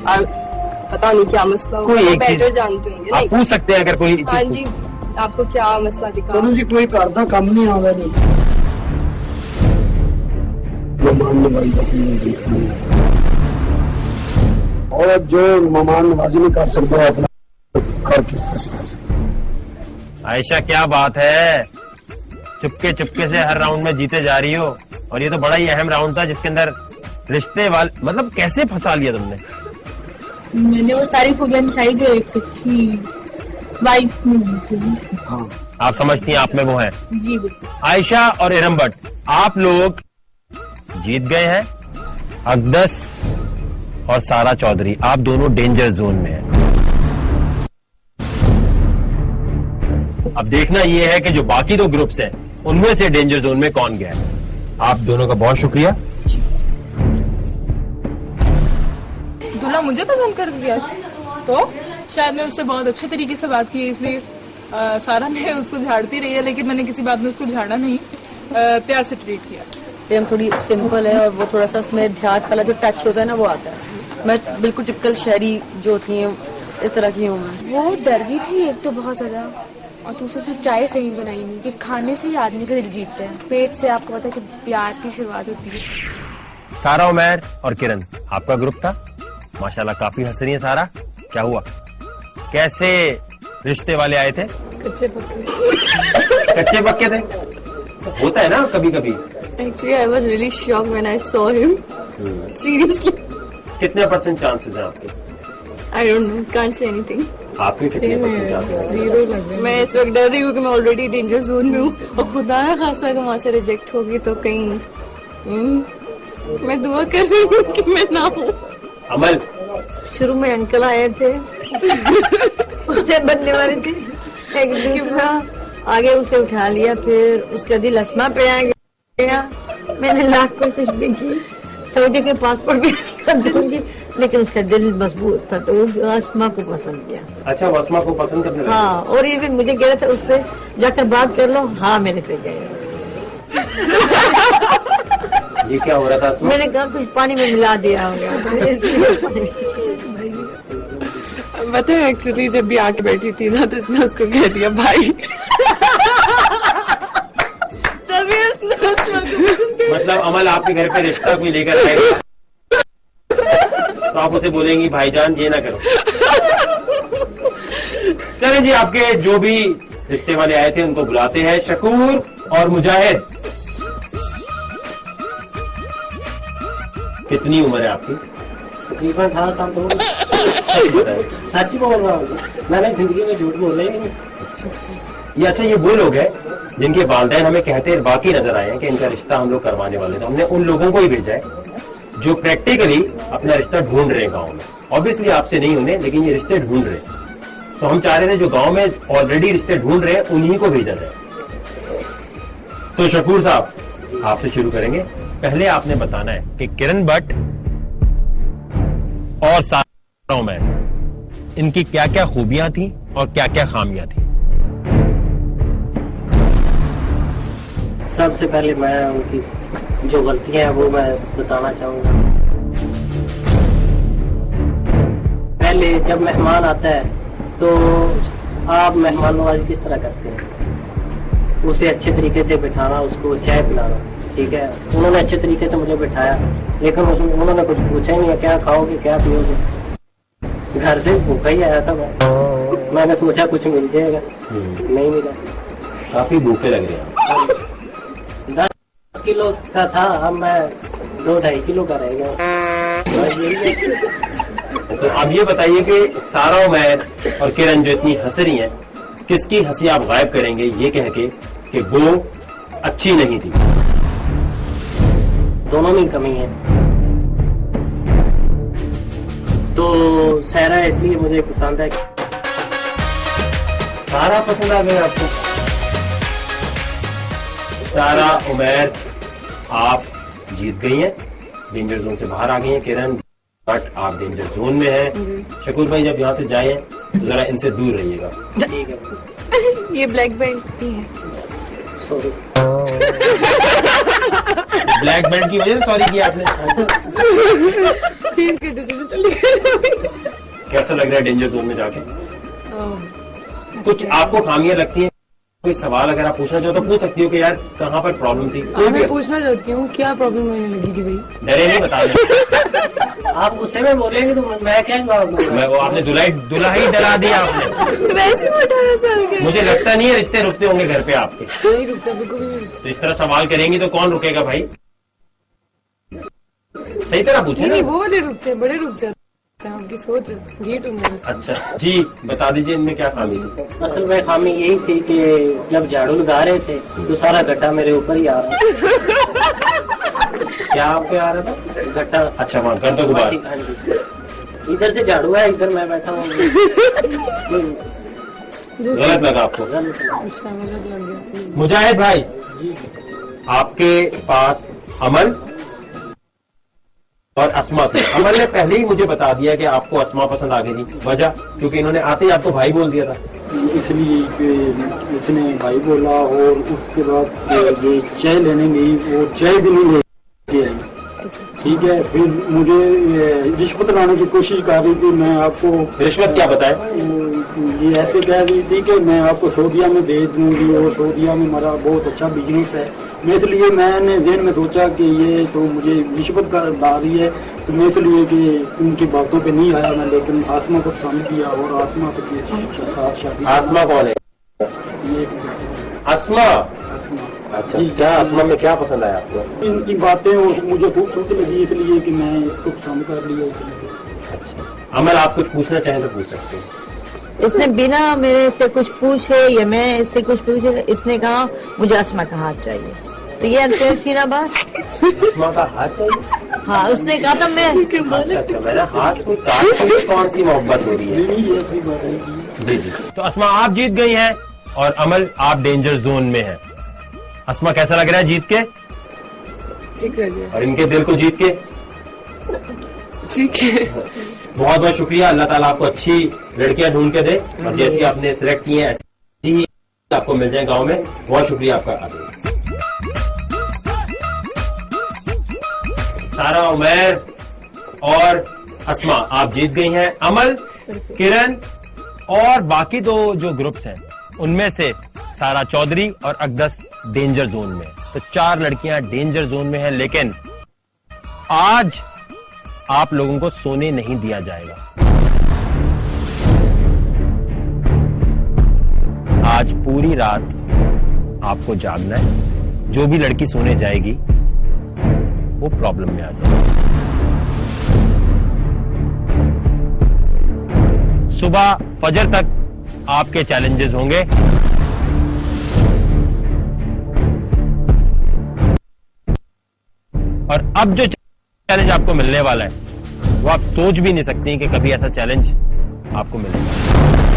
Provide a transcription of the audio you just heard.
पता नहीं क्या मसला कोई एक चीज जानते होंगे। आप पूछ सकते हैं अगर कोई। हाँ जी, आपको क्या मसला दिखा? जी कोई करता कम नहीं आवा नहीं मेहमान नवाजी का और जो मेहमान नवाजी नहीं कर सकता अपना कर किस आयशा क्या बात है, चुपके चुपके से हर राउंड में जीते जा रही हो, और ये तो बड़ा ही अहम राउंड था जिसके अंदर रिश्ते वाले, मतलब कैसे फंसा लिया तुमने? मैंने वो सारी खूबियां दिखाई जो एक अच्छी वाइफ में। हाँ आप समझती हैं आप में वो है? जी बिल्कुल। आयशा और इरम भट्ट, आप लोग जीत गए हैं। अकदस और सारा चौधरी, आप दोनों डेंजर जोन में हैं। अब देखना यह है कि जो बाकी दो ग्रुप्स हैं उनमें से डेंजर जोन में कौन गया है। आप दोनों का बहुत शुक्रिया। दूल्हा मुझे पसंद कर दिया तो शायद मैं उससे बहुत अच्छे तरीके से बात की, इसलिए सारा ने उसको झाड़ती रही है, लेकिन मैंने किसी बात में उसको झाड़ा नहीं, प्यार से ट्रीट किया। हम थोड़ी सिंपल है और वो थोड़ा सा उसमें ध्यान वाला जो टच होता है ना वो आता है। मैं बिल्कुल टिपिकल शहरी जो होती है इस तरह की हूँ मैं। वो डर गई थी एक तो बहुत ज्यादा, और दूसरे से चाय सही बनाई नहीं कि खाने से ही आदमी का दिल जीतते हैं, पेट से आपको पता है कि प्यार की शुरुआत होती है। सारा, उमैर और किरण आपका ग्रुप था। माशाल्लाह काफी हंस रही है सारा, क्या हुआ? कैसे रिश्ते वाले आए थे? कच्चे पक्के। कच्चे पक्के थे, होता है ना कभी कभी। Actually, I was really shocked when I saw him. Seriously. कितने % चांसेस हैं आपके? I don't know. Can't say anything. आपके कितने % चांसेस हैं? 0 लग रहा मैं इस वक्त डर रही हूँ कि मैं ऑलरेडी डेंजर जोन में हूँ और खुदा ना खासा कि वहाँ से रिजेक्ट होगी तो कहीं मैं दुआ कर रही हूँ कि मैं ना हूँ। अमल, शुरू में अंकल आए थे उससे बनने वाले थे, एक दूसरा आगे उसे उठा लिया, फिर उसका दिल अस्मा पे आ गया। मैंने लाख कोशिश भी की, सऊदी के पासपोर्ट भी कर दूंगी, लेकिन उसका दिल मजबूत था तो वो अस्मा को पसंद किया। अच्छा, वो अस्मा को पसंद करने लगे? हाँ, और ये फिर मुझे कह रहा था उससे जाकर बात कर लो। हाँ, मेरे से गए। ये क्या हो रहा था अस्मा? मैंने कहा कुछ पानी में मिला दिया होगा। पता है एक्चुअली जब भी आके बैठी थी ना तो इसने उसको कह दिया भाई। तभी उसने मतलब अमल आपके घर पे रिश्ता कोई लेकर आएगा तो आप उसे बोलेंगी भाईजान ये ना करो। चलें जी, आपके जो भी रिश्ते वाले आए थे उनको बुलाते हैं। शकूर और मुजाहिद, कितनी उम्र है आपकी? तकरीबन 18 साल तो सच बताएं। सच बोल रहा हूँ, मैंने जिंदगी में झूठ बोला ही नहीं। ये अच्छा, ये वो लोग हैं जिनके वालिदैन हमें कहते हैं बाकी नजर आए हैं कि इनका रिश्ता हम लोग करवाने वाले, तो हमने उन लोगों को ही भेजा है जो प्रैक्टिकली अपना रिश्ता ढूंढ रहे हैं गाँव में। ऑब्वियसली आपसे नहीं होने, लेकिन ये रिश्ते ढूंढ रहे हैं, तो हम चाह रहे थे जो गाँव में ऑलरेडी रिश्ते ढूंढ रहे हैं उन्हीं को भेजा जाए। तो शकूर साहब, आपसे शुरू करेंगे। पहले आपने बताना है कि किरण भट्ट और सारा उमैर, इनकी क्या क्या खूबियां थी और क्या क्या खामियां थी। सबसे पहले मैं उनकी जो गलतियां हैं वो मैं बताना चाहूंगा। पहले जब मेहमान आता है तो आप मेहमान नवाजी किस तरह करते हैं? उसे अच्छे तरीके से बिठाना, उसको चाय पिलाना, ठीक है। उन्होंने अच्छे तरीके से मुझे बिठाया, लेकिन उन्होंने कुछ पूछा ही नहीं है क्या खाओगे क्या पियोगे। घर से भूखा ही आया था मैंने सोचा कुछ मिल जाएगा, नहीं मिला। काफी भूखे लग रहे हैं। 10 किलो का था, अब मैं 2-2.5 किलो का रह गया। तो अब ये बताइए कि सारा उमैर और किरण जो इतनी हंस रही हैं, किसकी हंसी आप गायब करेंगे ये कह के कि वो अच्छी नहीं थी? दोनों में कमी है। तो सारा इसलिए मुझे पसंद है। सारा पसंद आ गया आपको? सारा उमैर आप जीत गई हैं, डेंजर जोन से बाहर आ गई हैं। किरण भट्ट आप डेंजर जोन में हैं। शकूर भाई जब यहाँ से जाएं तो जरा इनसे दूर रहिएगा। ठीक है। ये ब्लैक बेल्ट भी है। सॉरी। ब्लैक बेल्ट की वजह से सॉरी किया आपने? चेंज कर देते तो चले गए। कैसा लग रहा है डेंजर जोन में जाके? कुछ आपको खामियां लगती हैं? कोई सवाल अगर आप पूछना चाहो तो पूछ सकती हो कि यार कहाँ पर प्रॉब्लम थी? मैं पूछना चाहती हूँ क्या प्रॉब्लम होने लगी थी भाई? डरे नहीं बता रहे। आप गुस्से में बोलेंगे तो मैं क्या जवाब दूंगा? मैं वो आपने दुल्हा ही डरा दिया आपने। वैसे वो 18 साल के मुझे लगता नहीं है रिश्ते रुकते होंगे घर पे आपके। नहीं रुकता, बिल्कुल भी नहीं रुकता। तो इस तरह सवाल करेंगी तो कौन रुकेगा भाई? सही तरह पूछे नहीं ना। नहीं, वो वाले रुकते हैं, बड़े रुक जाते हैं। आपकी सोच गेट उम्र। अच्छा जी, बता दीजिए इनमें क्या खामी थी? असल में खामी यही थी कि जब झाड़ू लगा रहे थे तो सारा गड्ढा मेरे ऊपर ही आ रहा था। क्या आपके आ रहा था? गड्ढा। अच्छा वहाँ कर दो गुबार। हाँ जी, इधर से झाड़ू है, इधर मैं बैठा हूँ। गलत लगा आपको? अच्छा, गलत लग गया। मुजाहिद भाई, आपके पास अमल और अस्मा थी। अमल ने पहले ही मुझे बता दिया कि आपको अस्मा पसंद आ गई थी। वजह क्योंकि इन्होंने आते ही आपको भाई बोल दिया था। इसलिए कि इसने भाई बोला और उसके बाद ये चाय लेने गई, वो चाय भी नहीं लेके आई। ठीक है, फिर मुझे रिश्वत लाने की कोशिश कर रही थी। मैं आपको रिश्वत क्या बताए? ये ऐसे कह रही थी कि मैं आपको सऊदीया में भेज दूंगी और सऊदीया में हमारा बहुत अच्छा बिजनेस है। मैं इसलिए मैंने जेन में सोचा कि ये तो मुझे रिश्वत का ला रही है, तो मैं इसलिए कि उनकी बातों पे नहीं आया मैं, लेकिन आसमा को पसंद किया और आसमा से साथ शादी। आसमा कौन है? ये अस्मा। अच्छा, क्या अस्मा में क्या पसंद आया आपको? इनकी बातें और मुझे खूबसूरत लगी इसलिए कि मैं इसको पसंद कर लिया इसलिए। अच्छा, अमल आप कुछ पूछना चाहें तो पूछ सकते हैं। इसने बिना मेरे से कुछ पूछे या मैं इससे कुछ पूछे, इसने कहा मुझे अस्मा का हाथ चाहिए। तो ये अनफेयर थी ना बात? अस्मा का हाथ चाहिए? हाँ, उसने कहा था मैं। अच्छा, मेरा हाथ कोई काट के कौन सी मोहब्बत हो रही है? नहीं, ऐसी बात है। जी जी। तो अस्मा आप जीत गई हैं और अमल आप डेंजर जोन में हैं। अस्मा कैसा लग रहा है जीत के? ठीक है जी, और इनके दिल को जीत के? ठीक है। बहुत बहुत शुक्रिया। अल्लाह ताला आपको अच्छी लड़कियां ढूंढ के दे और जैसी आपने सिलेक्ट की हैं ऐसी ही आपको मिल जाए गांव में। बहुत शुक्रिया आपका आगे। सारा, उमैर और अस्मा आप जीत गई हैं। अमल, किरण और बाकी दो जो ग्रुप्स हैं उनमें से सारा चौधरी और अकदस डेंजर जोन में। तो 4 लड़कियां डेंजर जोन में हैं, लेकिन आज आप लोगों को सोने नहीं दिया जाएगा। आज पूरी रात आपको जागना है। जो भी लड़की सोने जाएगी वो प्रॉब्लम में आ जाएगी। सुबह फजर तक आपके चैलेंजेस होंगे। और अब जो चैलेंज आपको मिलने वाला है वो आप सोच भी नहीं सकती कि कभी ऐसा चैलेंज आपको मिलेगा।